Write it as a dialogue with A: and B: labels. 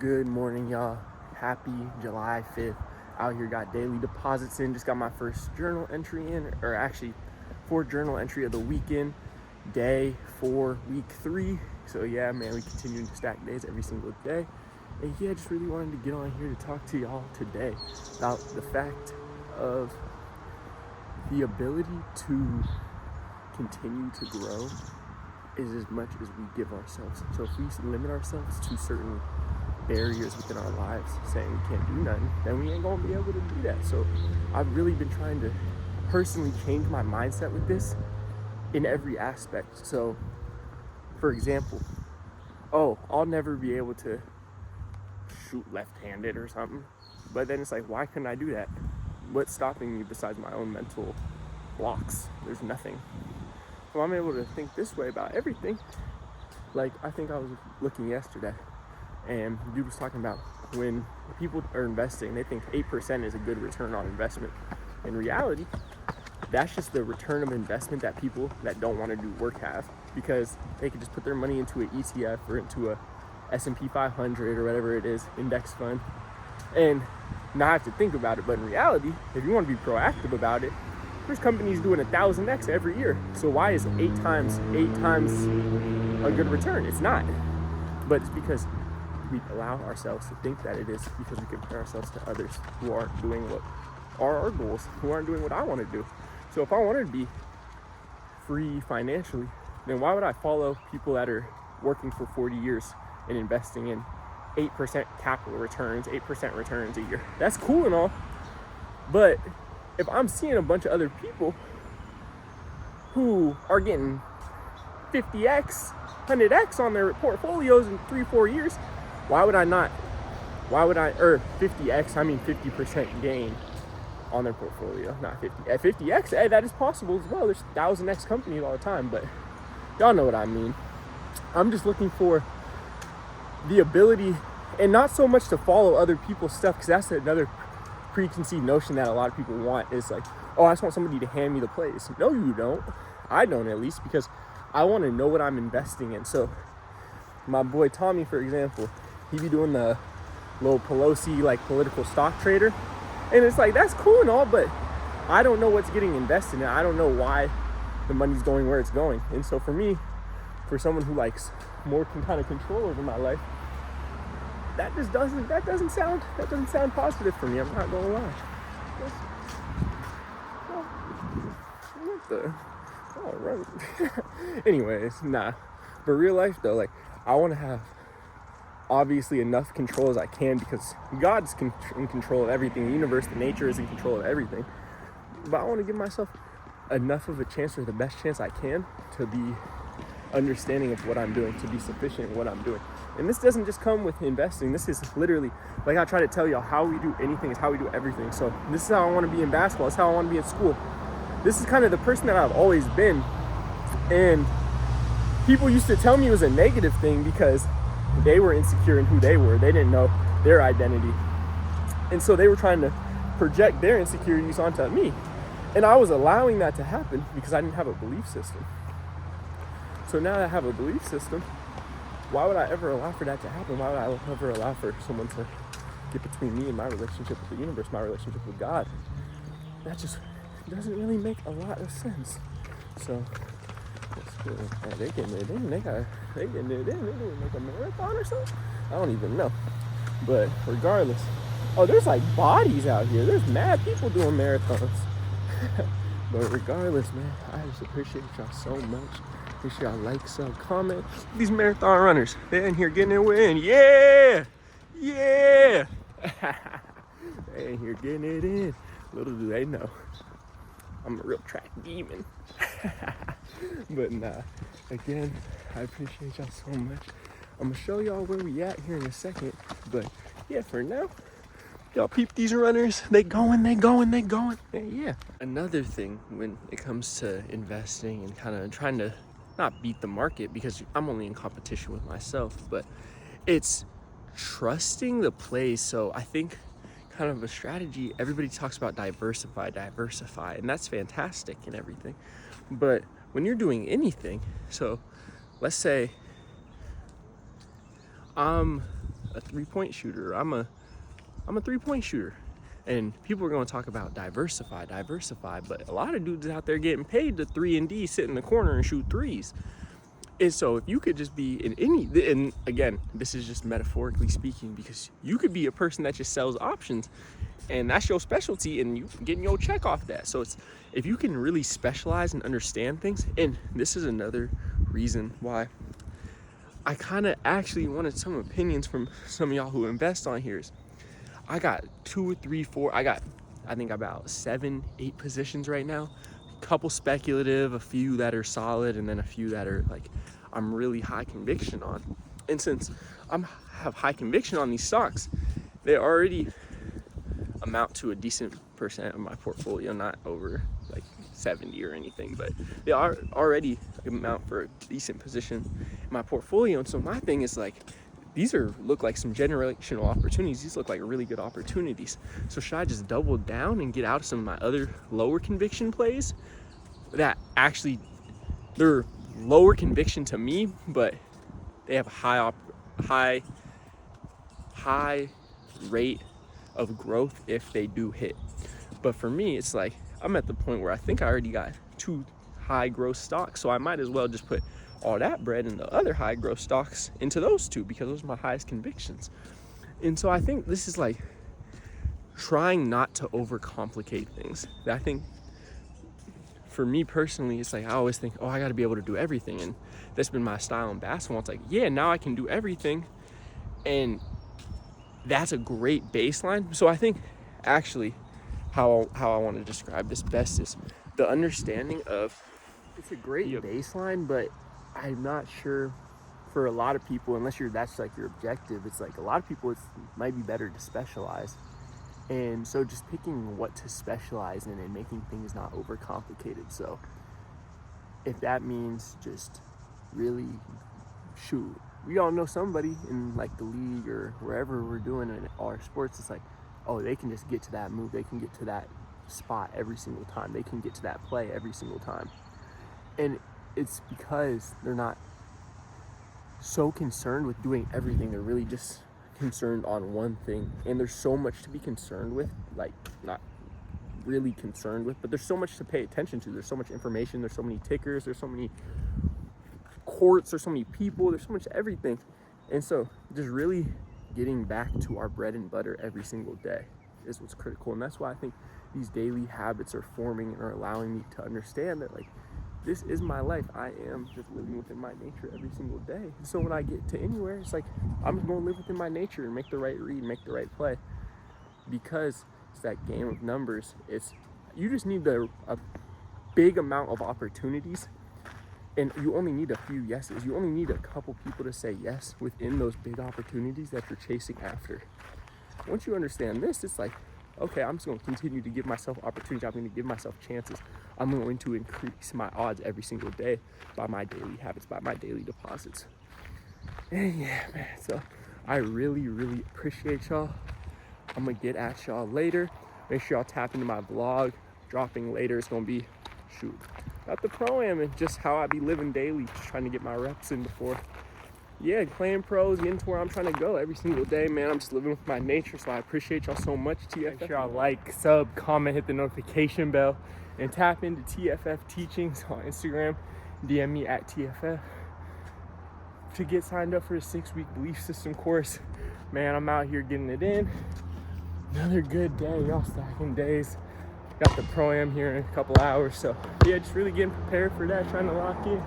A: Good morning, y'all. Happy July 5th. Out here, got daily deposits in. Just got my first journal entry in, or actually 4th journal entry of the weekend, day 4, week 3. So yeah, man, we continue to stack days every single day. And yeah, just really wanted to get on here to talk to y'all today about the fact of the ability to continue to grow is as much as we give ourselves. So if we limit ourselves to certain barriers within our lives, saying we can't do nothing, then we ain't gonna be able to do that. So I've really been trying to personally change my mindset with this in every aspect. So for example, I'll never be able to shoot left-handed or something, but then it's like, why couldn't I do that? What's stopping me besides my own mental blocks? There's nothing. So I'm able to think this way about everything. Like, I think I was looking yesterday, and the dude was talking about when people are investing, they think 8% is a good return on investment. In reality, that's just the return of investment that people that don't want to do work have, because they could just put their money into an ETF or into a S&P 500 or whatever it is, index fund, and not have to think about it. But in reality, if you want to be proactive about it, there's companies doing 1,000x every year. So why is 8 times a good return? It's not. But it's because we allow ourselves to think that it is, because we compare ourselves to others who aren't doing what are our goals, who aren't doing what I want to do. So if I wanted to be free financially, then why would I follow people that are working for 40 years and investing in 8% capital returns, 8% returns a year? That's cool and all, but if I'm seeing a bunch of other people who are getting 50x, 100x on their portfolios in 3-4 years, why would I not? Why would I, or 50x, I mean 50% gain on their portfolio, not 50. At 50x, that is possible as well. There's 1,000x companies all the time, but y'all know what I mean. I'm just looking for the ability, and not so much to follow other people's stuff, because that's another preconceived notion that a lot of people want, is like, I just want somebody to hand me the plays. No, you don't. I don't, at least, because I want to know what I'm investing in. So my boy Tommy, for example, he be doing the little Pelosi, like, political stock trader, and it's like, that's cool and all, but I don't know what's getting invested in. I don't know why the money's going where it's going. And so for me, for someone who likes more kind of control over my life, that doesn't sound positive for me. I'm not gonna lie. What the? All right. Anyways, nah. But real life though, like, I want to have obviously enough control as I can, because God's in control of everything. The universe, the nature is in control of everything. But I want to give myself enough of a chance, or the best chance I can, to be understanding of what I'm doing, to be sufficient in what I'm doing. And this doesn't just come with investing. This is literally, like I try to tell y'all, how we do anything is how we do everything. So this is how I want to be in basketball. This is how I want to be in school. This is kind of the person that I've always been. And people used to tell me it was a negative thing because they were insecure in who they were. They didn't know their identity. And so they were trying to project their insecurities onto me. And I was allowing that to happen because I didn't have a belief system. So now that I have a belief system, why would I ever allow for that to happen? Why would I ever allow for someone to get between me and my relationship with the universe, my relationship with God? That just doesn't really make a lot of sense. So that's cool. They getting it in. They getting it in. They doing like a marathon or something? I don't even know. But regardless, there's like bodies out here. There's mad people doing marathons. But regardless, man, I just appreciate y'all so much. Make sure y'all like, sub, comment. These marathon runners, they're in here getting their win. Yeah! Yeah! They in here getting it in. Little do they know, I'm a real track demon. But nah, again, I appreciate y'all so much. I'm gonna show y'all where we at here in a second. But yeah, for now, y'all peep these runners. They going. And yeah. Another thing when it comes to investing and kind of trying to not beat the market, because I'm only in competition with myself, but it's trusting the plays. So I think kind of a strategy, everybody talks about diversify, and that's fantastic and everything. But when you're doing anything, so let's say I'm a three-point shooter. I'm a three-point shooter. And people are going to talk about diversify, but a lot of dudes out there getting paid to 3-and-D, sit in the corner and shoot threes. And so if you could just be in any, and again, this is just metaphorically speaking, because you could be a person that just sells options and that's your specialty and you getting your check off that. So it's, if you can really specialize and understand things, and this is another reason why I kind of actually wanted some opinions from some of y'all who invest on here. Is I got 2, 3, 4, I think about 7, 8 positions right now. A couple speculative, a few that are solid, and then a few that are like I'm really high conviction on. And since have high conviction on these stocks, they already amount to a decent percent of my portfolio, not over like 70 or anything, but they are already amount for a decent position in my portfolio. And so my thing is like, these look like some generational opportunities. These look like really good opportunities. So should I just double down and get out of some of my other lower conviction plays that actually they're lower conviction to me, but they have a high rate of growth if they do hit. But for me, it's like I'm at the point where I think I already got 2 high growth stocks, so I might as well just put all that bread and the other high growth stocks into those 2 because those are my highest convictions. And so I think this is like trying not to overcomplicate things. I think for me personally, it's like I always think, oh, I got to be able to do everything, and that's been my style in basketball. It's like, yeah, now I can do everything, and that's a great baseline. So I think actually how I want to describe this best is the understanding of, it's a great baseline, but I'm not sure for a lot of people, unless that's like your objective, it's like a lot of people, it might be better to specialize. And so just picking what to specialize in and making things not overcomplicated. So if that means just really shoot, we all know somebody in like the league or wherever we're doing in our sports, it's like, oh, they can just get to that move, they can get to that spot every single time, they can get to that play every single time. And it's because they're not so concerned with doing everything, they're really just concerned on one thing. And there's so much to be concerned with, like not really concerned with, but there's so much to pay attention to. There's so much information, there's so many tickers, there's so many courts, there's so many people, there's so much everything. And so just really getting back to our bread and butter every single day is what's critical. And that's why I think these daily habits are forming and are allowing me to understand that like this is my life. I am just living within my nature every single day. And so when I get to anywhere, it's like I'm just going to live within my nature and make the right read, make the right play, because it's that game of numbers. It's you just need a big amount of opportunities, and you only need a few yeses. You only need a couple people to say yes within those big opportunities that you're chasing after. Once you understand this, it's like, okay, I'm just going to continue to give myself opportunities. I'm going to give myself chances. I'm going to increase my odds every single day by my daily habits, by my daily deposits. And yeah, man, so I really, really appreciate y'all. I'm going to get at y'all later. Make sure y'all tap into my vlog. Dropping later. It's going to be, about the Pro-Am and just how I be living daily, just trying to get my reps in before, playing pros, getting to where I'm trying to go every single day, man. I'm just living with my nature, so I appreciate y'all so much. TFF. Make sure y'all like, sub, comment, hit the notification bell, and tap into TFF Teachings on Instagram. DM me at TFF to get signed up for a 6-week belief system course. Man, I'm out here getting it in. Another good day, y'all stacking days. Got the Pro-Am here in a couple hours, so yeah, just really getting prepared for that, trying to lock in.